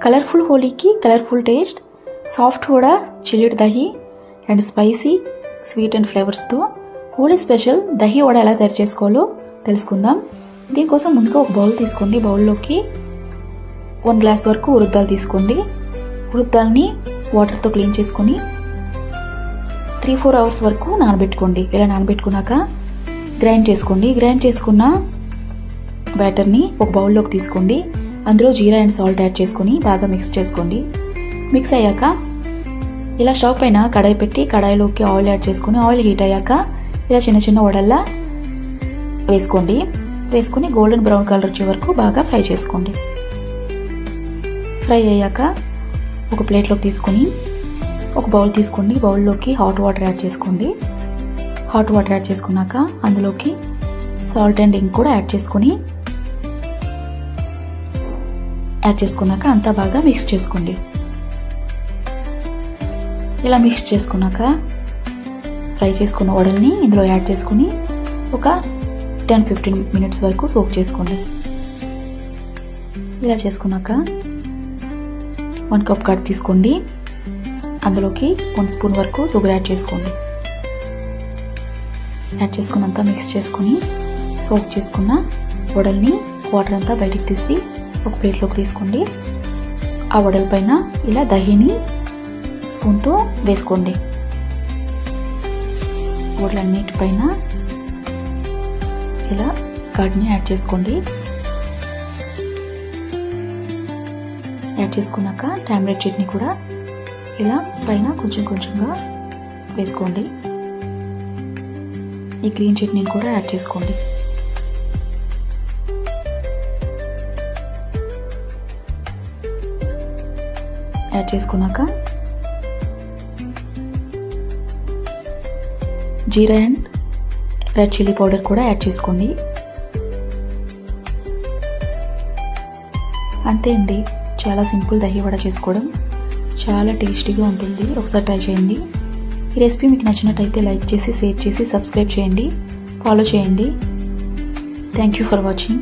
Colourful హోలీకి colourful taste, soft కూడా chilled dahi and spicy sweet and ఫ్లేవర్స్తో హోలీ స్పెషల్ దహి వడ ఎలా తయారు చేసుకోవాలో తెలుసుకుందాం. దీనికోసం ముందుగా ఒక బౌల్ తీసుకోండి. బౌల్లోకి 1 గ్లాస్ వరకు ఉరుద్దాలు తీసుకోండి. ఉరుద్దాల్ని వాటర్తో క్లీన్ చేసుకొని 3-4 అవర్స్ వరకు నానబెట్టుకోండి. ఇలా నానబెట్టుకున్నాక గ్రైండ్ చేసుకోండి. గ్రైండ్ చేసుకున్న బ్యాటర్ని ఒక బౌల్లోకి తీసుకోండి. అందులో జీరా అండ్ సాల్ట్ యాడ్ చేసుకొని బాగా మిక్స్ చేసుకోండి. మిక్స్ అయ్యాక ఇలా స్టవ్ పైన కడాయి పెట్టి కడాయిలోకి ఆయిల్ యాడ్ చేసుకొని ఆయిల్ హీట్ అయ్యాక ఇలా చిన్న చిన్న వడల్లా వేసుకోండి. వేసుకుని గోల్డెన్ బ్రౌన్ కలర్ వచ్చే వరకు బాగా ఫ్రై చేసుకోండి. ఫ్రై అయ్యాక ఒక ప్లేట్లోకి తీసుకొని ఒక బౌల్ తీసుకోండి. బౌల్లోకి హాట్ వాటర్ యాడ్ చేసుకోండి. హాట్ వాటర్ యాడ్ చేసుకున్నాక అందులోకి సాల్ట్ అండ్ ఇంక్ కూడా యాడ్ చేసుకున్నాక అంతా బాగా మిక్స్ చేసుకోండి. ఇలా మిక్స్ చేసుకున్నాక ఫ్రై చేసుకున్న వడల్ని ఇందులో యాడ్ చేసుకుని ఒక 10-15 మినిట్స్ వరకు సోక్ చేసుకోండి. ఇలా చేసుకున్నాక 1 కప్ కట్ తీసుకోండి. అందులోకి 1 స్పూన్ వరకు షుగర్ యాడ్ చేసుకోండి. యాడ్ చేసుకున్నంత మిక్స్ చేసుకుని సోక్ చేసుకున్న వడల్ని వాటర్ అంతా బయటికి తీసి ఒక ప్లేట్లోకి తీసుకోండి. ఆ వడల పైన ఇలా దహిని స్పూన్తో వేసుకోండి. వడలన్నిటిపైన ఇలా కర్డ్ని యాడ్ చేసుకోండి. యాడ్ చేసుకున్నాక టామరిన్ చట్నీ కూడా ఇలా పైన కొంచెం కొంచెంగా వేసుకోండి. ఈ గ్రీన్ చట్నీని కూడా యాడ్ చేసుకోండి. యాడ్ చేసుకున్నాక జీరా అండ్ రెడ్ చిల్లీ పౌడర్ కూడా యాడ్ చేసుకోండి. అంతే అండి, చాలా సింపుల్ దహి వడ చేసుకోవడం. చాలా టేస్టీగా ఉంటుంది. ఒకసారి ట్రై చేయండి. ఈ రెసిపీ మీకు నచ్చినట్టయితే లైక్ చేసి, షేర్ చేసి, సబ్స్క్రైబ్ చేయండి, ఫాలో చేయండి. Thank you for watching.